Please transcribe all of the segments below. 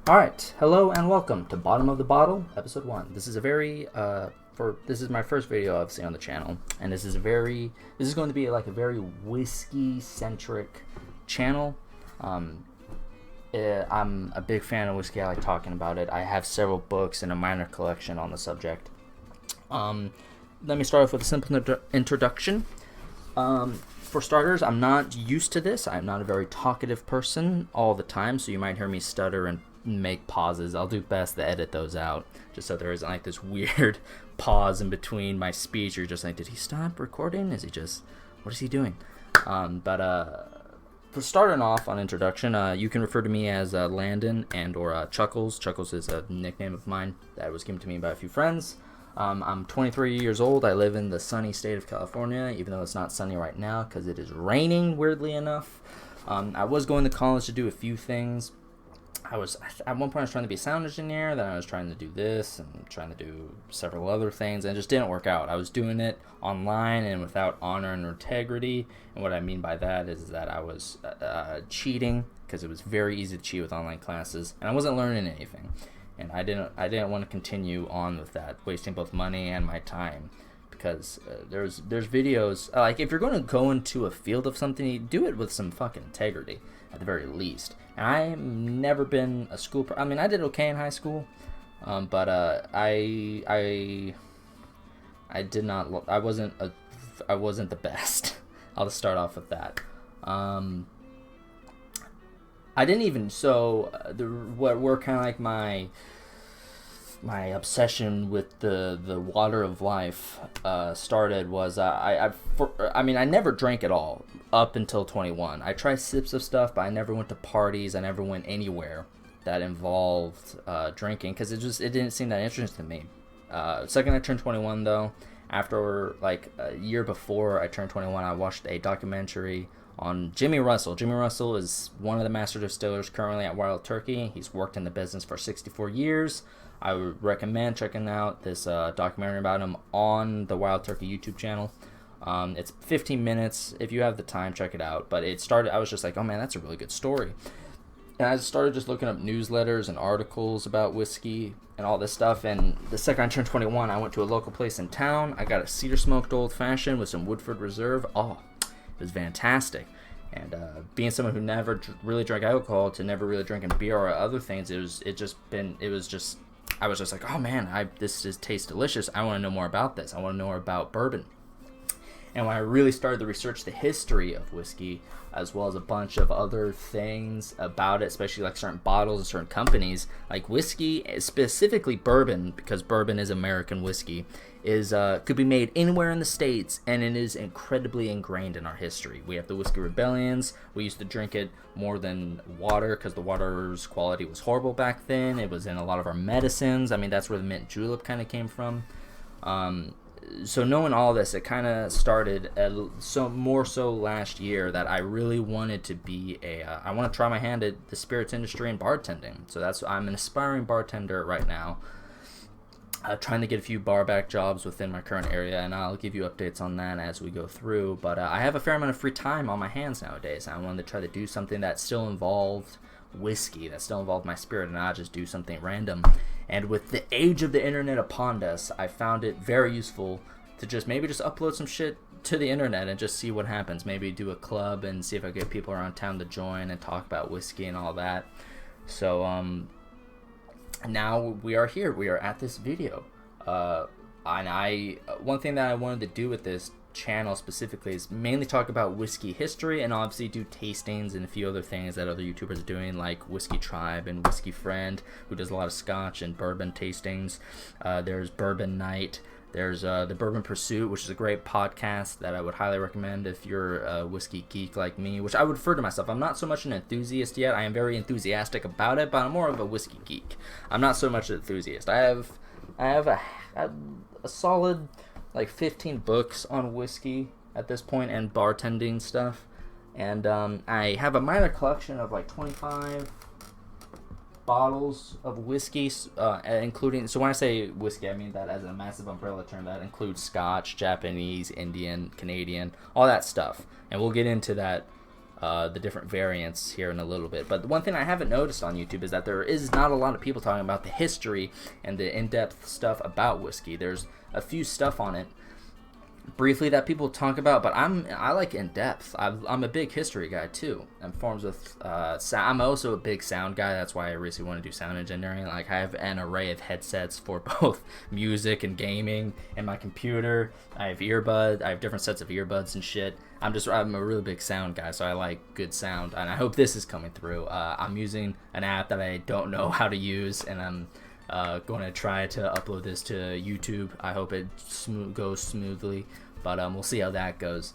Alright, hello and welcome to Bottom of the Bottle, episode 1. This is a very, this is my first video obviously on the channel, and this is going to be like a very whiskey-centric channel. I'm a big fan of whiskey, I like talking about it. I have several books and a minor collection on the subject. Let me start off with a simple introduction. For starters, I'm not used to this. I'm not a very talkative person all the time, so you might hear me stutter and make pauses. I'll do best to edit those out, just so there isn't like this weird pause in between my speech. You're just like, did he stop recording? Is he just, what is he doing? For starting off on introduction, you can refer to me as Landon and or Chuckles. Chuckles is a nickname of mine that was given to me by a few friends. I'm 23 years old. I live in the sunny state of California, even though it's not sunny right now because it is raining, weirdly enough. I was going to college to do a few things. At one point I was trying to be a sound engineer, then I was trying to do this and trying to do several other things, and it just didn't work out. I was doing it online and without honor and integrity, and what I mean by that is that I was cheating, because it was very easy to cheat with online classes, and I wasn't learning anything, and I didn't want to continue on with that, wasting both money and my time, because there's videos, like if you're going to go into a field of something, you do it with some fucking integrity, at the very least. And I've never been a school. I mean, I did okay in high school, but I did not. I wasn't the best. I'll just start off with that. I didn't even. So what were kind of like my obsession with the water of life started was I never drank at all up until 21. I tried sips of stuff, but I never went to parties. I never went anywhere that involved drinking because it didn't seem that interesting to me. Second I turned 21 though, after like a year before I turned 21, I watched a documentary on Jimmy Russell. Jimmy Russell is one of the master distillers currently at Wild Turkey. He's worked in the business for 64 years. I would recommend checking out this documentary about him on the Wild Turkey YouTube channel. It's 15 minutes. If you have the time, check it out. But it started, I was just like, oh man, that's a really good story. And I started just looking up newsletters and articles about whiskey and all this stuff. And the second I turned 21, I went to a local place in town. I got a cedar smoked old fashioned with some Woodford Reserve. Oh, it was fantastic. And being someone who never really drank alcohol to never really drinking beer or other things, I was just like, oh man, this just tastes delicious. I want to know more about this. I want to know more about bourbon. And when I really started to research the history of whiskey, as well as a bunch of other things about it, especially like certain bottles and certain companies, like whiskey, specifically bourbon, because bourbon is American whiskey, could be made anywhere in the States, and it is incredibly ingrained in our history. We have the whiskey rebellions. We used to drink it more than water because the water's quality was horrible back then. It was in a lot of our medicines. I mean, that's where the mint julep kind of came from. So knowing all this, it kind of started more so last year that I really wanted to be I want to try my hand at the spirits industry and bartending. So I'm an aspiring bartender right now. Trying to get a few bar back jobs within my current area, and I'll give you updates on that as we go through. But I have a fair amount of free time on my hands nowadays. I wanted to try to do something that still involved whiskey, that still involved my spirit, and not just do something random. And with the age of the internet upon us, I found it very useful to just upload some shit to the internet and just see what happens. Maybe do a club and see if I get people around town to join and talk about whiskey and all that. So now we are here. We are at this video. One thing that I wanted to do with this channel specifically is mainly talk about whiskey history, and obviously do tastings and a few other things that other YouTubers are doing, like Whiskey Tribe and Whiskey Friend, who does a lot of Scotch and bourbon tastings. There's Bourbon Night. There's the Bourbon Pursuit, which is a great podcast that I would highly recommend if you're a whiskey geek like me, which I would refer to myself. I'm not so much an enthusiast yet. I am very enthusiastic about it, but I'm more of a whiskey geek. I'm not so much an enthusiast. I have a solid like 15 books on whiskey at this point and bartending stuff, and I have a minor collection of like 25 bottles of whiskey, including, so when I say whiskey, I mean that as a massive umbrella term. That includes Scotch, Japanese, Indian, Canadian, all that stuff, and we'll get into that the different variants here in a little bit. But the one thing I haven't noticed on YouTube is that there is not a lot of people talking about the history and the in-depth stuff about whiskey. There's a few stuff on it briefly that people talk about, but I like in depth. I'm a big history guy too, and forms with I'm also a big sound guy. That's why I recently want to do sound engineering. Like, I have an array of headsets for both music and gaming, and my computer. I have different sets of earbuds and shit. I'm a really big sound guy, so I like good sound, and I hope this is coming through. I'm using an app that I don't know how to use, and I'm going to try to upload this to YouTube. I hope it goes smoothly, but we'll see how that goes.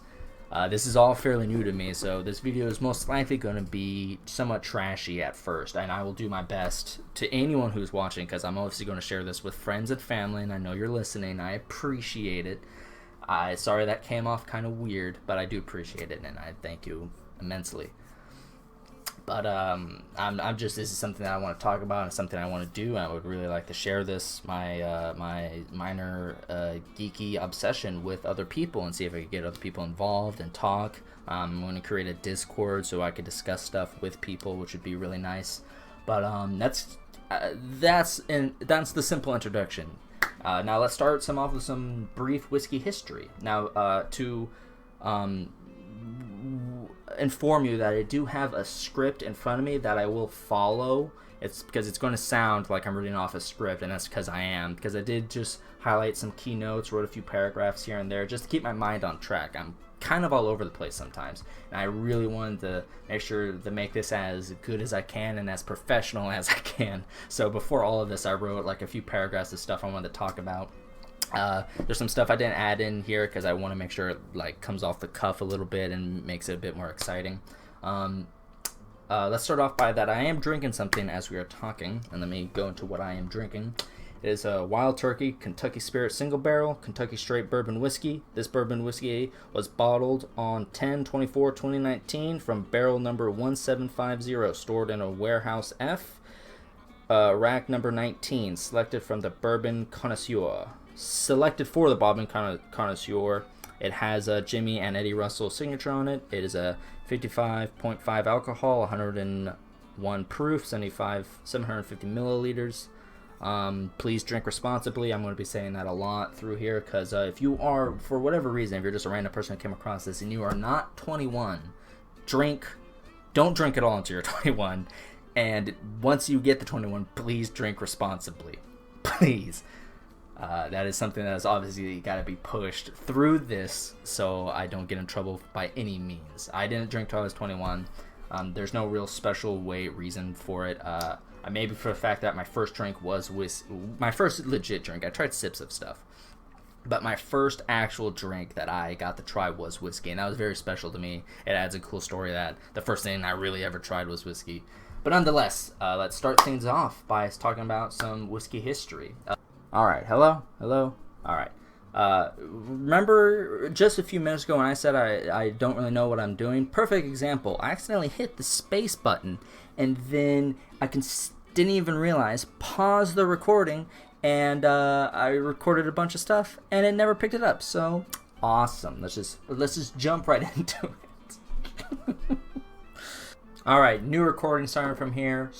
This is all fairly new to me, so this video is most likely going to be somewhat trashy at first, and I will do my best to anyone who's watching, because I'm obviously going to share this with friends and family, and I know you're listening. I appreciate it. Sorry that came off kind of weird, but I do appreciate it, and I thank you immensely. But this is something that I want to talk about and something I want to do. I would really like to share this, my minor geeky obsession, with other people and see if I could get other people involved and talk. I'm going to create a Discord so I could discuss stuff with people, which would be really nice. But that's the simple introduction. Now let's start off with some brief whiskey history. Now to inform you that I do have a script in front of me that I will follow. It's because it's going to sound like I'm reading off a script, and that's because I am, because I did just highlight some key notes, wrote a few paragraphs here and there just to keep my mind on track. I'm kind of all over the place sometimes, and I really wanted to make sure to make this as good as I can and as professional as I can. So before all of this, I wrote like a few paragraphs of stuff I wanted to talk about. There's some stuff I didn't add in here because I want to make sure it like comes off the cuff a little bit and makes it a bit more exciting. Let's start off by that I am drinking something as we are talking, and let me go into what I am drinking. It is a Wild Turkey Kentucky Spirit Single Barrel Kentucky Straight Bourbon Whiskey. This bourbon whiskey was bottled on 10/24/2019 from barrel number 1750, stored in a warehouse F, rack number 19, selected for the Bourbon Connoisseur. It has a Jimmy and Eddie Russell signature on it. It is a 55.5 alcohol, 101 proof, 750 milliliters. Please drink responsibly. I'm going to be saying that a lot through here, because if you are, for whatever reason, if you're just a random person who came across this and you are not 21, don't drink at all until you're 21. And once you get to 21, please drink responsibly. Please. That is something that has obviously got to be pushed through this so I don't get in trouble by any means. I didn't drink till I was 21. There's no real special reason for it. Maybe for the fact that my first drink was my first legit drink. I tried sips of stuff, but my first actual drink that I got to try was whiskey, and that was very special to me. It adds a cool story that the first thing I really ever tried was whiskey. But nonetheless, let's start things off by talking about some whiskey history. All right, hello. All right. Remember just a few minutes ago when I said I don't really know what I'm doing? Perfect example. I accidentally hit the space button, and then didn't even realize, pause the recording, and I recorded a bunch of stuff, and it never picked it up. So awesome. Let's just jump right into it. All right, new recording starting from here.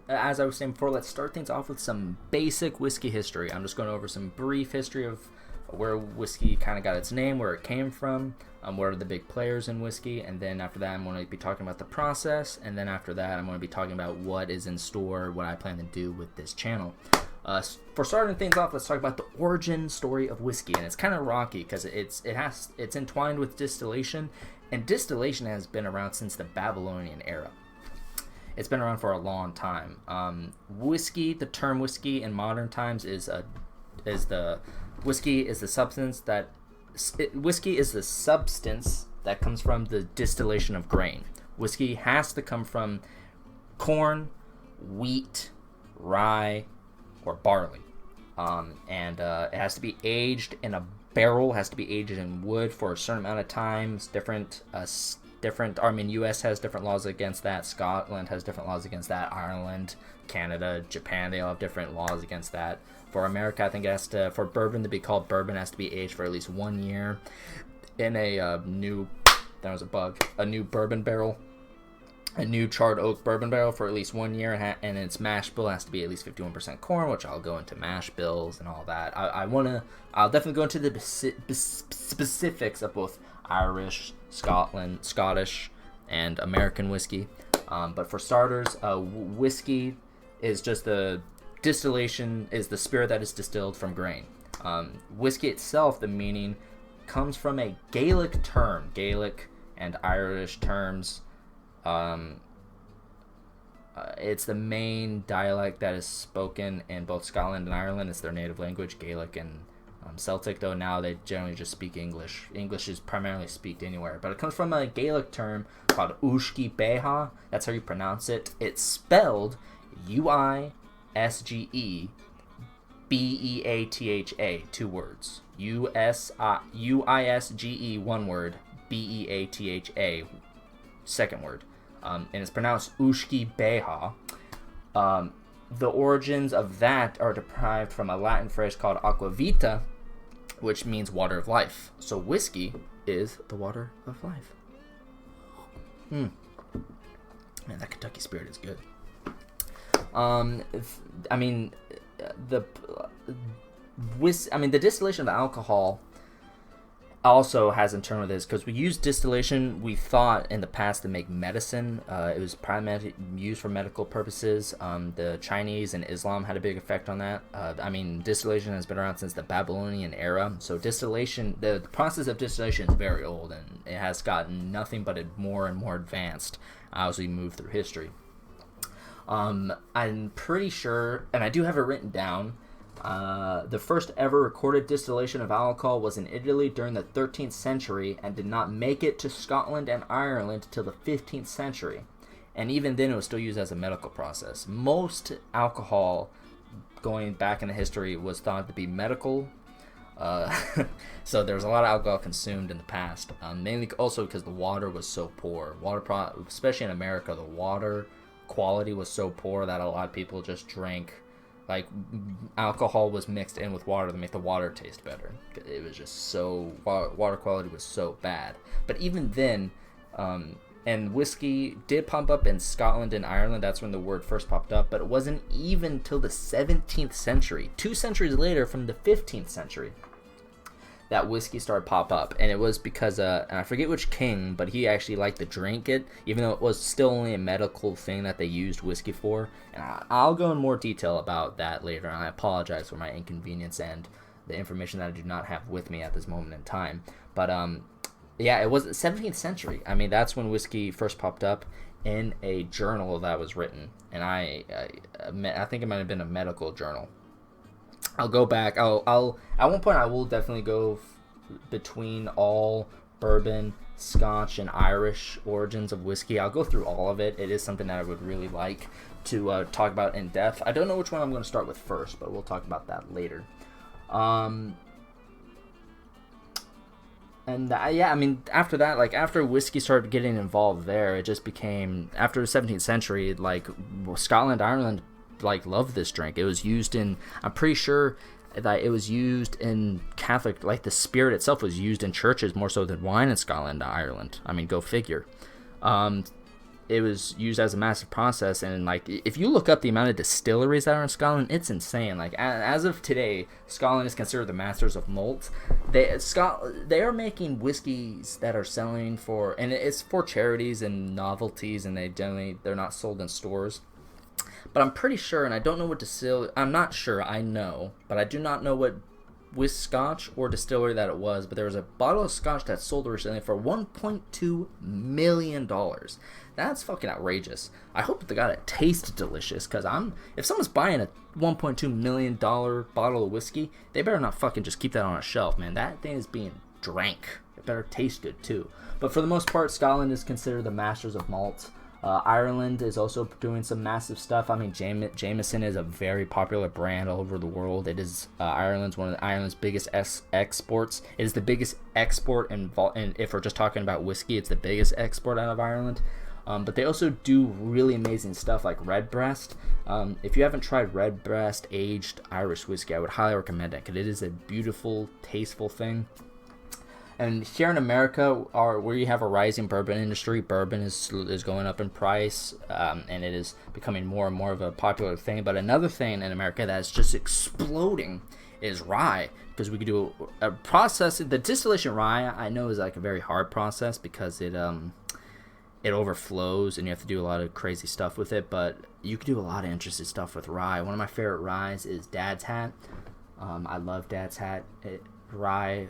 As I was saying before, let's start things off with some basic whiskey history. I'm just going over some brief history of where whiskey kind of got its name, where it came from, what are the big players in whiskey, and then after that I'm going to be talking about the process, and then after that I'm going to be talking about what is in store, what I plan to do with this channel. For starting things off, let's talk about the origin story of whiskey, and it's kind of rocky because it's entwined with distillation, and distillation has been around since the Babylonian era. It's been around for a long time. Whiskey, the term whiskey in modern times whiskey is the substance that comes from the distillation of grain. Whiskey has to come from corn, wheat, rye, or barley, and it has to be aged in a barrel. Has to be aged in wood for a certain amount of time. U.S. has different laws against that. Scotland has different laws against that. Ireland, Canada, Japan, they all have different laws against that. For America, I think for bourbon to be called bourbon, it has to be aged for at least 1 year in a new bourbon barrel. a new charred oak bourbon barrel for at least 1 year, and its mash bill has to be at least 51% corn, which I'll go into mash bills and all that. I'll definitely go into the specifics of both Irish, Scottish, and American whiskey. But for starters, whiskey is just the distillation, is the spirit that is distilled from grain. Whiskey itself, the meaning, comes from a Gaelic term. Gaelic and Irish terms. It's the main dialect that is spoken in both Scotland and Ireland. It's their native language, Gaelic and Celtic, though now they generally just speak English. English is primarily spoken anywhere, but it comes from a Gaelic term called Uisce Beatha. That's how you pronounce it. It's spelled Uisge Beatha, 2 words. Uisge, 1 word. Beatha, 2nd word. And it's pronounced Uisce Beatha. The origins of that are derived from a Latin phrase called aquavita, which means water of life. So whiskey is the water of life. Man, that Kentucky Spirit is good. The distillation of alcohol also has in turn with this, because we use distillation, we thought in the past to make medicine. It was primarily used for medical purposes. The Chinese and Islam had a big effect on that. Distillation has been around since the Babylonian era. So distillation, the process of distillation is very old, and it has gotten nothing but more and more advanced as we move through history. I'm pretty sure, and I do have it written down, the first ever recorded distillation of alcohol was in Italy during the 13th century and did not make it to Scotland and Ireland till the 15th century. And even then it was still used as a medical process. Most alcohol going back in the history was thought to be medical. So there was a lot of alcohol consumed in the past, mainly also because the water was so poor. Especially in America, the water quality was so poor that a lot of people just drank, like, alcohol was mixed in with water to make the water taste better. It was just so, water quality was so bad. But even then, and whiskey did pump up in Scotland and Ireland. That's when the word first popped up. But it wasn't even till the 17th century, 2 centuries later from the 15th century, that whiskey started to pop up. And it was because, and I forget which king, but he actually liked to drink it, even though it was still only a medical thing that they used whiskey for. And I'll go in more detail about that later, and I apologize for my inconvenience and the information that I do not have with me at this moment in time. But yeah, it was the 17th century. That's when whiskey first popped up in a journal that was written, and I think it might have been a medical journal. I'll go back. I'll at one point I will definitely go between all bourbon, Scotch, and Irish origins of whiskey. I'll go through all of it. It is something that I would really like to talk about in depth. I don't know which one I'm going to start with first, but we'll talk about that later. After that, after whiskey started getting involved there, it just became, after the 17th century, Scotland, Ireland, loved this drink. It was used in, I'm pretty sure that it was used in Catholic, the spirit itself was used in churches more so than wine in Scotland and Ireland. Go figure. It was used as a massive process, and if you look up the amount of distilleries that are in Scotland, it's insane. As of today, Scotland is considered the masters of malt. They are making whiskeys that are selling for, and it's for charities and novelties, and they're not sold in stores. But I'm pretty sure, and I don't know what I'm not sure, I know, but I do not know what Scotch or distillery that it was, but there was a bottle of Scotch that sold recently for $1.2 million. That's fucking outrageous. I hope they got it tasted delicious, because if someone's buying a $1.2 million bottle of whiskey, they better not fucking just keep that on a shelf, man. That thing is being drank. It better taste good, too. But for the most part, Scotland is considered the masters of malt. Ireland is also doing some massive stuff. Jameson is a very popular brand all over the world. It is Ireland's one of Ireland's biggest exports. It is the biggest export, and if we're just talking about whiskey, it's the biggest export out of Ireland. But they also do really amazing stuff like Redbreast. If you haven't tried Redbreast aged Irish whiskey, I would highly recommend it, because it is a beautiful, tasteful thing. And here in America, where you have a rising bourbon industry, bourbon is going up in price, and it is becoming more and more of a popular thing. But another thing in America that's just exploding is rye, because we could do a process. The distillation rye, I know, is like a very hard process because it overflows and you have to do a lot of crazy stuff with it. But you could do a lot of interesting stuff with rye. One of my favorite ryes is Dad's Hat. I love Dad's Hat rye.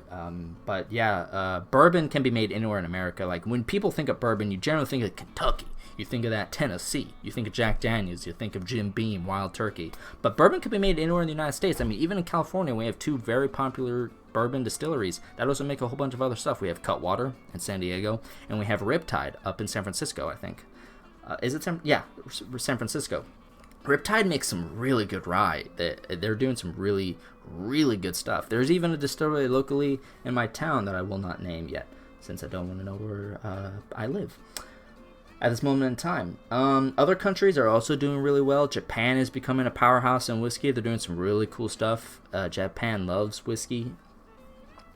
But yeah, bourbon can be made anywhere in America. Like when people think of bourbon, you generally think of Kentucky. You think of that Tennessee. You think of Jack Daniels. You think of Jim Beam, Wild Turkey. But bourbon can be made anywhere in the United States. I mean, even in California, we have 2 very popular bourbon distilleries that also make a whole bunch of other stuff. We have Cutwater in San Diego, and we have Riptide up in San Francisco, I think. Is it San Francisco. Riptide makes some really good rye. They're doing some really, really good stuff. There's even a distillery locally in my town that I will not name yet, since I don't want to know where I live at this moment in time. Other countries are also doing really well. Japan is becoming a powerhouse in whiskey. They're doing some really cool stuff. Japan loves whiskey.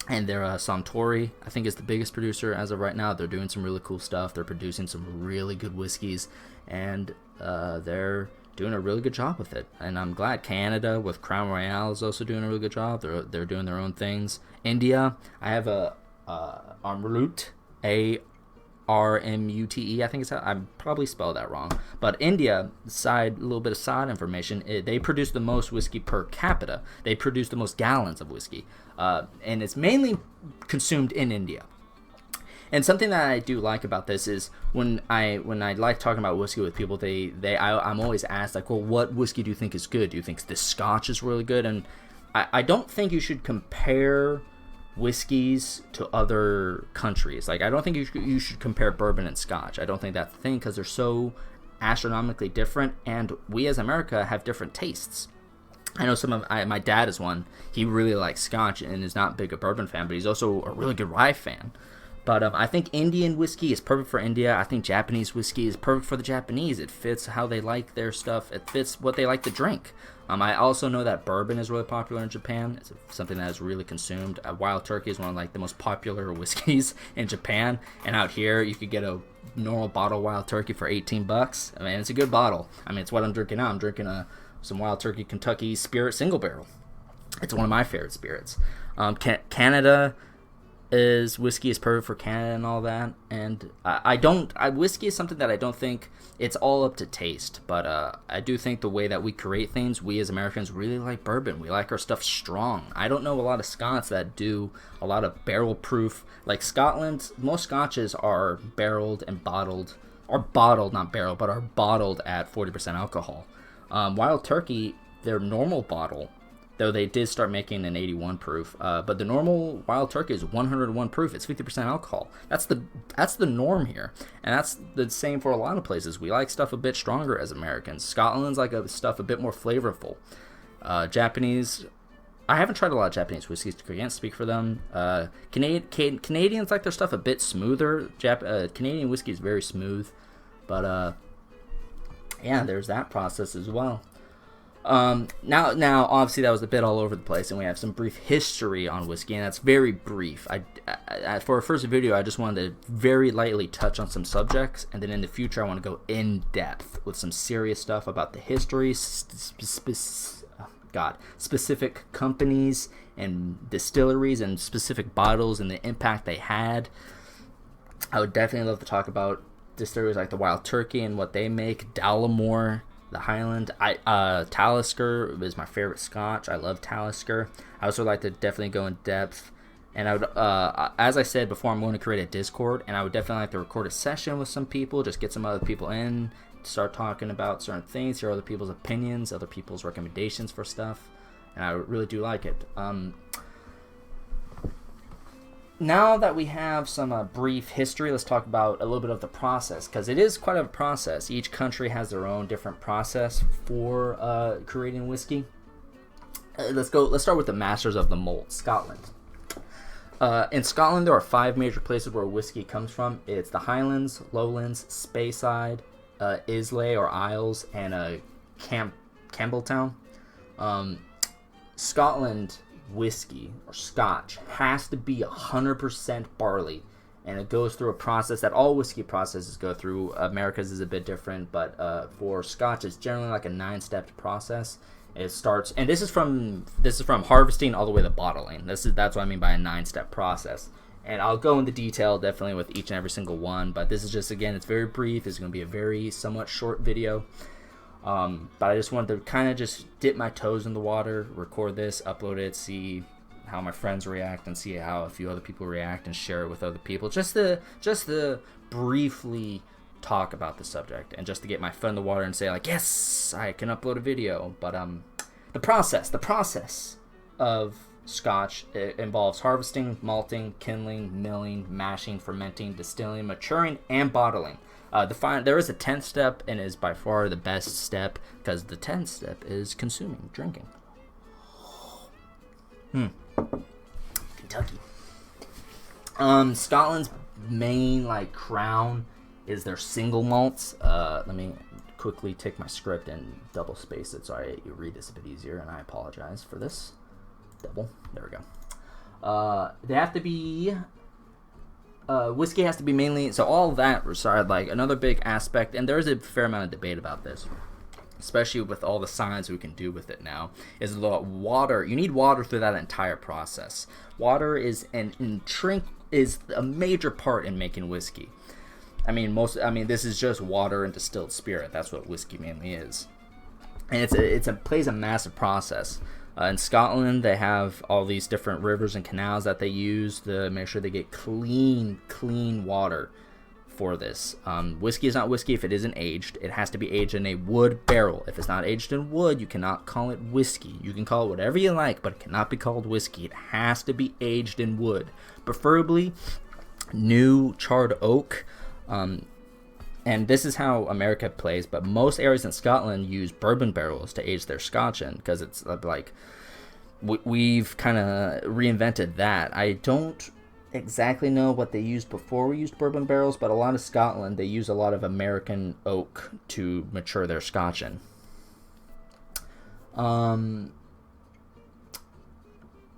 And their Suntory, I think, is the biggest producer as of right now. They're doing some really cool stuff. They're producing some really good whiskeys. And they're doing a really good job with it. And I'm glad. Canada with Crown Royal is also doing a really good job. They're doing their own things. India, I have a Amrut, Rmute, I think it's how I probably spelled that wrong. But India, a little bit of side information, they produce the most whiskey per capita. They produce the most gallons of whiskey, and it's mainly consumed in India. And something that I do like about this is when I like talking about whiskey with people, I'm always asked, like, well, what whiskey do you think is good? Do you think this Scotch is really good? And I don't think you should compare whiskeys to other countries. Like, I don't think you should compare bourbon and Scotch. I don't think that's the thing, because they're so astronomically different, and we as America have different tastes. I know my dad is one. He really likes Scotch and is not big a bourbon fan, but he's also a really good rye fan. But I think Indian whiskey is perfect for India. I think Japanese whiskey is perfect for the Japanese. It fits how they like their stuff. It fits what they like to drink. I also know that bourbon is really popular in Japan. It's something that is really consumed. Wild Turkey is one of like the most popular whiskeys in Japan. And out here, you could get a normal bottle of Wild Turkey for $18. I mean, it's a good bottle. I mean, it's what I'm drinking now. I'm drinking some Wild Turkey Kentucky Spirit Single Barrel. It's one of my favorite spirits. Canada whiskey is perfect for Canada and all that, and whiskey is something that I don't think it's all up to taste, but I do think the way that we create things, we as Americans really like bourbon. We like our stuff strong. I don't know a lot of Scots that do a lot of barrel proof. Like Scotland, most Scotches are barreled and bottled, or bottled, not barrel, but are bottled at 40% alcohol. Wild Turkey, their normal bottle, though they did start making an 81 proof, but the normal Wild Turkey is 101 proof. It's 50% alcohol. That's the norm here, and that's the same for a lot of places. We like stuff a bit stronger as Americans. Scotland's like stuff a bit more flavorful. Japanese, I haven't tried a lot of Japanese whiskeys. I can't speak for them. Canadians like their stuff a bit smoother. Canadian whiskey is very smooth, but yeah, there's that process as well. Now, obviously, that was a bit all over the place, and we have some brief history on whiskey, and that's very brief. For our first video, I just wanted to very lightly touch on some subjects, and then in the future, I want to go in depth with some serious stuff about the history, specific companies and distilleries and specific bottles and the impact they had. I would definitely love to talk about distilleries like the Wild Turkey and what they make, Dallimore, the Highland. Talisker is my favorite Scotch. I love Talisker. I also like to definitely go in depth. And I would, as I said before, I'm going to create a Discord, and I would definitely like to record a session with some people, just get some other people in, start talking about certain things, hear other people's opinions, other people's recommendations for stuff, and I really do like it. Now that we have some brief history, let's talk about a little bit of the process, because it is quite a process. Each country has their own different process for creating whiskey. Let's start with the masters of the malt, Scotland. In Scotland, there are 5 major places where whiskey comes from. It's the Highlands, Lowlands, Speyside, Islay or Isles, and Campbelltown. Scotland, whiskey or scotch has to be 100% barley, and it goes through a process that all whiskey processes go through. America's is a bit different, but for scotch, it's generally like a 9-step process. It starts, and this is from harvesting all the way to bottling. That's what I mean by a 9-step process. And I'll go into detail definitely with each and every single one, but this is just, again, it's very brief. It's going to be a very somewhat short video. But I just wanted to kind of just dip my toes in the water, record this, upload it, see how my friends react, and see how a few other people react, and share it with other people. Just to briefly talk about the subject, and just to get my foot in the water and say, like, yes, I can upload a video. But the process of scotch, it involves harvesting, malting, kindling, milling, mashing, fermenting, distilling, maturing, and bottling. There is a 10th step, and is by far the best step, because the 10th step is consuming, drinking. Kentucky. Scotland's main crown is their single malts. Let me quickly take my script and double space it so you read this a bit easier, and I apologize for this. Double. There we go. They have to be. Whiskey has to be mainly. So all that aside, another big aspect, and there's a fair amount of debate about this, especially with all the science we can do with it now, is the water. You need water through that entire process. Water is is a major part in making whiskey. This is just water and distilled spirit. That's what whiskey mainly is, and it plays a massive process. In Scotland, they have all these different rivers and canals that they use to make sure they get clean water for this. Whiskey is not whiskey if it isn't aged. It has to be aged in a wood barrel. If it's not aged in wood, you cannot call it whiskey. You can call it whatever you like, but it cannot be called whiskey. It has to be aged in wood, preferably new charred oak. And this is how America plays, but most areas in Scotland use bourbon barrels to age their scotch in, because it's we've kind of reinvented that. I don't exactly know what they used before we used bourbon barrels, but a lot of Scotland, they use a lot of American oak to mature their scotch in.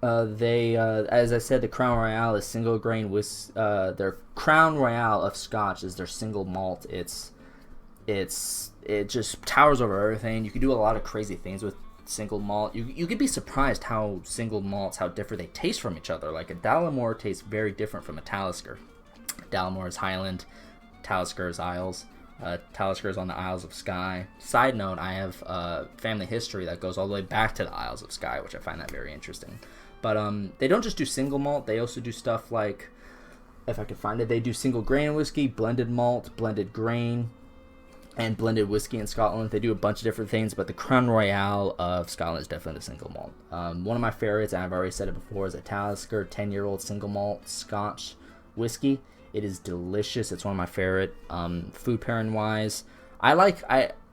As I said, the Crown Royal is single grain their Crown Royal of Scotch is their single malt. It just towers over everything. You can do a lot of crazy things with single malt. You could be surprised how single malts, how different they taste from each other. Like a Dallimore tastes very different from a Talisker. Dallimore is Highland, Talisker is Isles. Talisker is on the Isles of Skye. Side note, I have family history that goes all the way back to the Isles of Skye, which I find that very interesting. But they don't just do single malt. They also do stuff like, if I can find it, they do single grain whiskey, blended malt, blended grain, and blended whiskey in Scotland. They do a bunch of different things, but the Crown Royal of Scotland is definitely the single malt. One of my favorites, and I've already said it before, is a Talisker 10-year-old single malt Scotch whiskey. It is delicious. It's one of my favorite. Food pairing wise,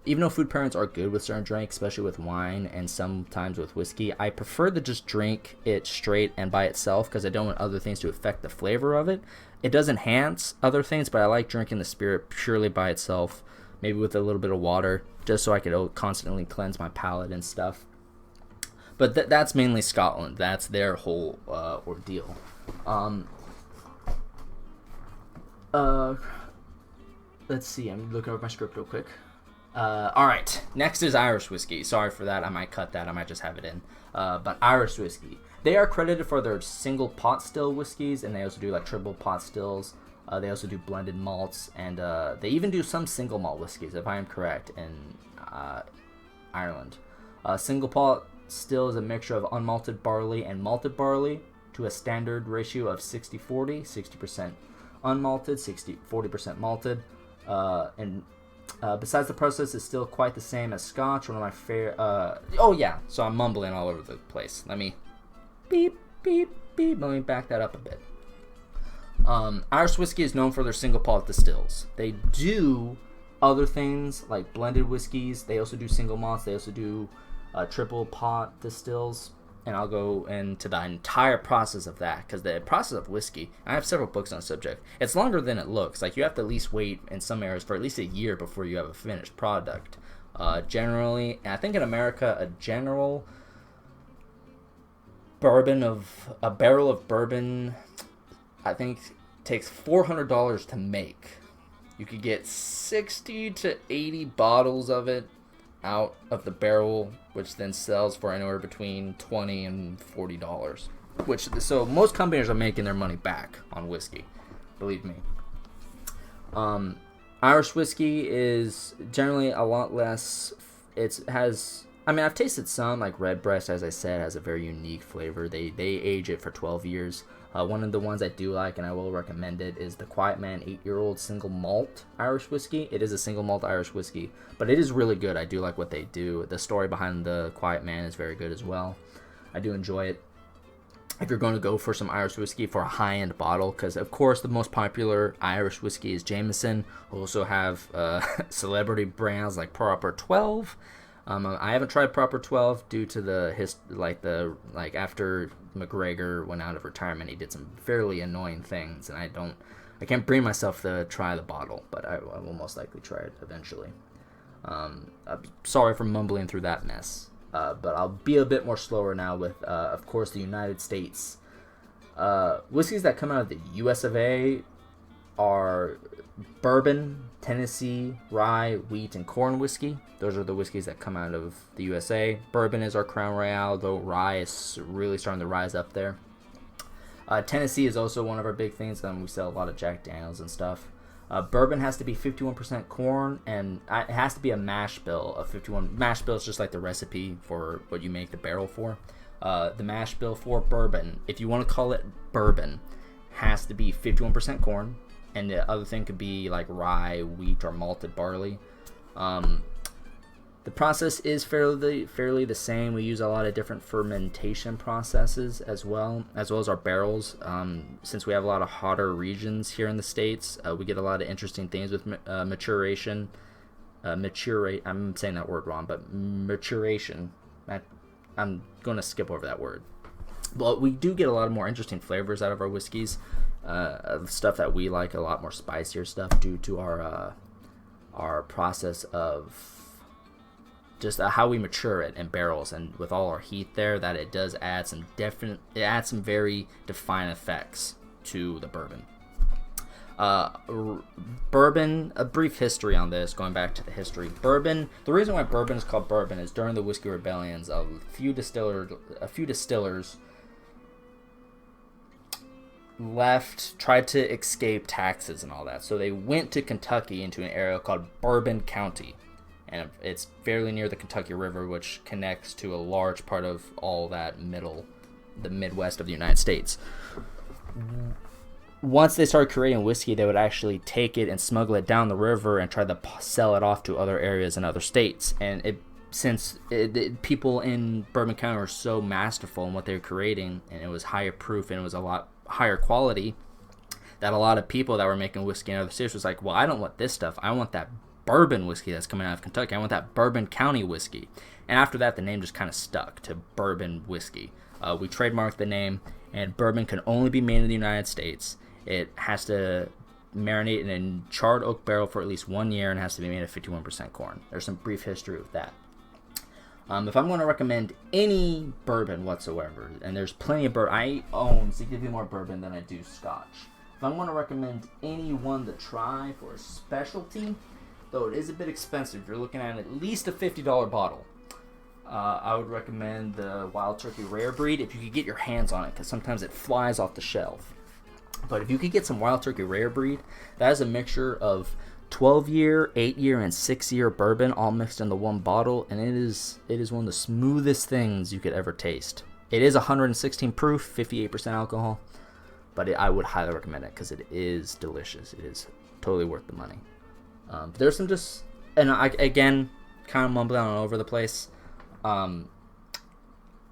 even though food pairings are good with certain drinks, especially with wine and sometimes with whiskey, I prefer to just drink it straight and by itself, because I don't want other things to affect the flavor of it. It does enhance other things, but I like drinking the spirit purely by itself, maybe with a little bit of water, just so I could constantly cleanse my palate and stuff. But that's mainly Scotland. That's their whole ordeal. Let's see. I'm looking over my script real quick. Alright, next is Irish whiskey. Sorry for that, I might cut that, I might just have it in. But Irish whiskey. They are credited for their single pot still whiskeys, and they also do triple pot stills. They also do blended malts, and they even do some single malt whiskeys, if I am correct, in Ireland. Single pot still is a mixture of unmalted barley and malted barley to a standard ratio of 60-40, 60% unmalted, 40% malted, and besides, the process is still quite the same as Scotch. One of my favorite. So I'm mumbling all over the place. Let me beep. Let me back that up a bit. Irish whiskey is known for their single pot distills. They do other things like blended whiskeys. They also do single malts. They also do triple pot distills. And I'll go into the entire process of that, because the process of whiskey, I have several books on the subject, it's longer than it looks. You have to at least wait in some areas for at least a year before you have a finished product. Generally, and I think in America, a general a barrel of bourbon, I think, takes $400 to make. You could get 60 to 80 bottles of it out of the barrel, which then sells for anywhere between $20 and $40. So most companies are making their money back on whiskey, believe me. Irish whiskey is generally a lot less. I've tasted some, like Redbreast, as I said, has a very unique flavor. They age it for 12 years. One of the ones I do like, and I will recommend it, is the Quiet Man 8-year-old single malt Irish whiskey. It is a single malt Irish whiskey, but it is really good. I do like what they do. The story behind the Quiet Man is very good as well. I do enjoy it. If you're going to go for some Irish whiskey for a high-end bottle, because of course the most popular Irish whiskey is Jameson. We also have celebrity brands like Proper 12. I haven't tried Proper 12 due to after McGregor went out of retirement, he did some fairly annoying things, and I can't bring myself to try the bottle, but I will most likely try it eventually. I'm sorry for mumbling through that mess. But I'll be a bit more slower now with, of course, the United States. Whiskeys that come out of the US of A are bourbon, Tennessee, rye, wheat, and corn whiskey. Those are the whiskeys that come out of the USA. Bourbon is our Crown Royale, though rye is really starting to rise up there. Tennessee is also one of our big things. We sell a lot of Jack Daniels and stuff. Bourbon has to be 51% corn, and it has to be a mash bill of 51. Mash bill is just like the recipe for what you make the barrel for. The mash bill for bourbon, if you want to call it bourbon, has to be 51% corn, and the other thing could be like rye, wheat, or malted barley. The process is fairly the same. We use a lot of different fermentation processes as well as our barrels. Since we have a lot of hotter regions here in the States, we get a lot of interesting things with maturation. I'm saying that word wrong, but maturation. I'm going to skip over that word. But we do get a lot of more interesting flavors out of our whiskeys. Stuff that we like, a lot more spicier stuff due to our process of just how we mature it in barrels, and with all our heat there, that it does add some very defined effects to the bourbon. Bourbon, a brief history on this, going back to the history. Bourbon, the reason why bourbon is called bourbon is during the whiskey rebellions, a few distillers tried to escape taxes and all that, so they went to Kentucky into an area called Bourbon County. And it's fairly near the Kentucky River, which connects to a large part of all that the Midwest of the United States. Once they started creating whiskey, they would actually take it and smuggle it down the river and try to sell it off to other areas in other states. And since people in Bourbon County were so masterful in what they were creating, and it was higher proof and it was a lot higher quality, that a lot of people that were making whiskey in other states was like, well, I don't want this stuff. I want that bourbon whiskey that's coming out of Kentucky. I want that Bourbon County whiskey. And after that, the name just kind of stuck to bourbon whiskey. We trademarked the name, and bourbon can only be made in the United States. It has to marinate in a charred oak barrel for at least 1 year and has to be made of 51% corn. There's some brief history with that. If I'm going to recommend any bourbon whatsoever, and there's plenty of bourbon, I own significantly more bourbon than I do scotch. If I'm going to recommend any one to try for a specialty, though it is a bit expensive, you're looking at least a $50 bottle. I would recommend the Wild Turkey Rare Breed if you could get your hands on it, because sometimes it flies off the shelf. But if you could get some Wild Turkey Rare Breed, that is a mixture of 12-year, 8-year, and 6-year bourbon all mixed into one bottle, and it is one of the smoothest things you could ever taste. It is 116 proof, 58% alcohol, but I would highly recommend it because it is delicious. It is totally worth the money. There's some again, kind of mumbling all over the place. I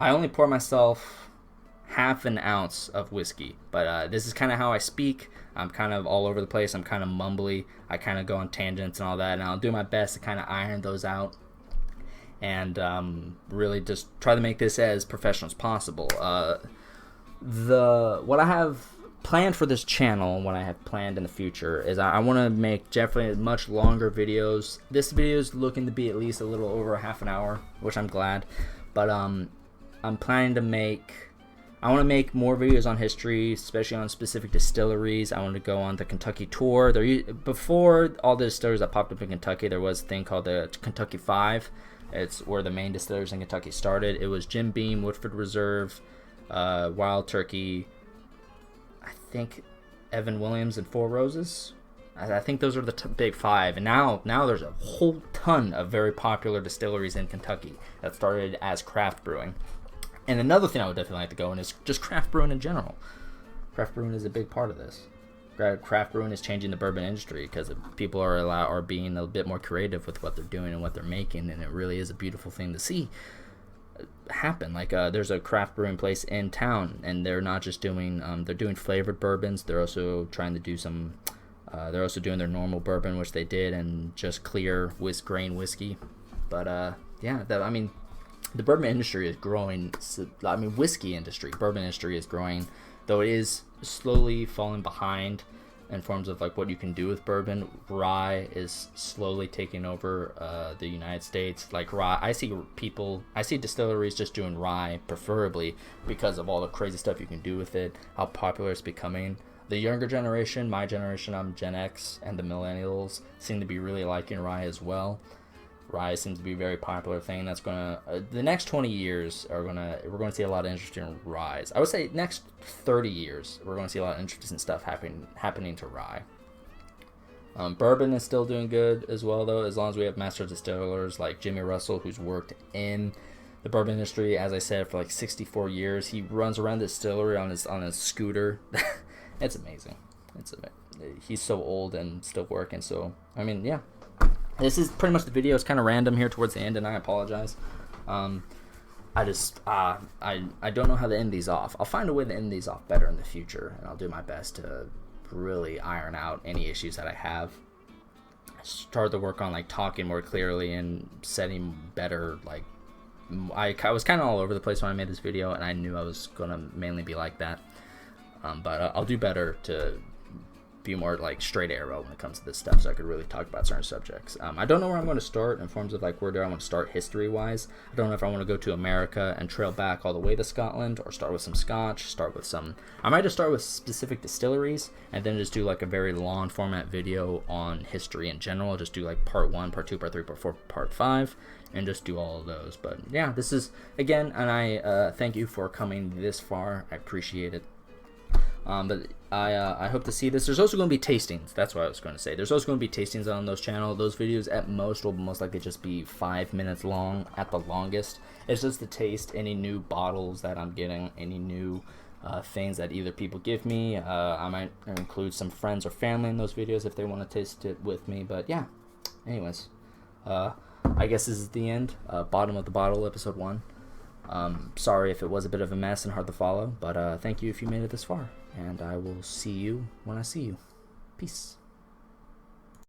only pour myself half an ounce of whiskey, but this is kind of how I speak. I'm kind of all over the place. I'm kind of mumbly. I kind of go on tangents and all that, and I'll do my best to kind of iron those out and really just try to make this as professional as possible. What I have planned for this channel, what I have planned in the future, is I want to make definitely much longer videos. This video is looking to be at least a little over a half an hour, which I'm glad. But I'm planning to make I want to make more videos on history, especially on specific distilleries. I want to go on the Kentucky tour. Before all the distilleries that popped up in Kentucky, there was a thing called the Kentucky Five. It's where the main distillers in Kentucky started. It was Jim Beam, Woodford Reserve, Wild Turkey, I think Evan Williams, and Four Roses. I think those are the big five. And now there's a whole ton of very popular distilleries in Kentucky that started as craft brewing. And another thing I would definitely like to go in is just craft brewing in general. Craft brewing is a big part of this. Craft brewing is changing the bourbon industry because people are being a bit more creative with what they're doing and what they're making, and it really is a beautiful thing to see happen. Like there's a craft brewing place in town, and they're not just doing they're doing flavored bourbons. They're also trying to do some. They're also doing their normal bourbon, which they did, and just clear grain whiskey. But the bourbon industry is growing. Whiskey industry, bourbon industry is growing, though it is slowly falling behind in forms of like what you can do with bourbon. Rye is slowly taking over the United States. Like rye, I see distilleries just doing rye, preferably because of all the crazy stuff you can do with it, how popular it's becoming. The younger generation, my generation, I'm Gen X, and the millennials seem to be really liking rye as well. Rye seems to be a very popular thing. That's gonna the next 20 years we're gonna see a lot of interesting ryes. I would say next 30 years we're gonna see a lot of interesting stuff happening to rye. Bourbon is still doing good as well, though, as long as we have master distillers like Jimmy Russell, who's worked in the bourbon industry, as I said, for like 64 years. He runs around the distillery on his scooter. It's amazing. He's so old and still working. So yeah. This is pretty much the video. It's kind of random here towards the end, and I apologize. I don't know how to end these off. I'll find a way to end these off better in the future, and I'll do my best to really iron out any issues that I have. I started to work on like talking more clearly and setting better. Like I was kind of all over the place when I made this video, and I knew I was gonna mainly be like that. But I'll do better to be more like straight arrow when it comes to this stuff, so I could really talk about certain subjects. I don't know where I'm going to start in forms of like where do I want to start history wise. I don't know if I want to go to America and trail back all the way to Scotland, or start with some Scotch, I might just start with specific distilleries and then just do like a very long format video on history in general. Just do like part 1, part 2, part 3, part 4, part 5, and just do all of those. But yeah, this is again, and I thank you for coming this far. I appreciate it. But I hope to see this. There's also going to be tastings. That's what I was going to say. There's also going to be tastings on those channel. Those videos at most will most likely just be 5 minutes long at the longest. It's just to taste any new bottles that I'm getting, any new things that either people give me. I might include some friends or family in those videos if they want to taste it with me. But yeah, anyways, I guess this is the end. Bottom of the bottle, episode 1. Sorry if it was a bit of a mess and hard to follow, but thank you if you made it this far, and I will see you when I see you. Peace.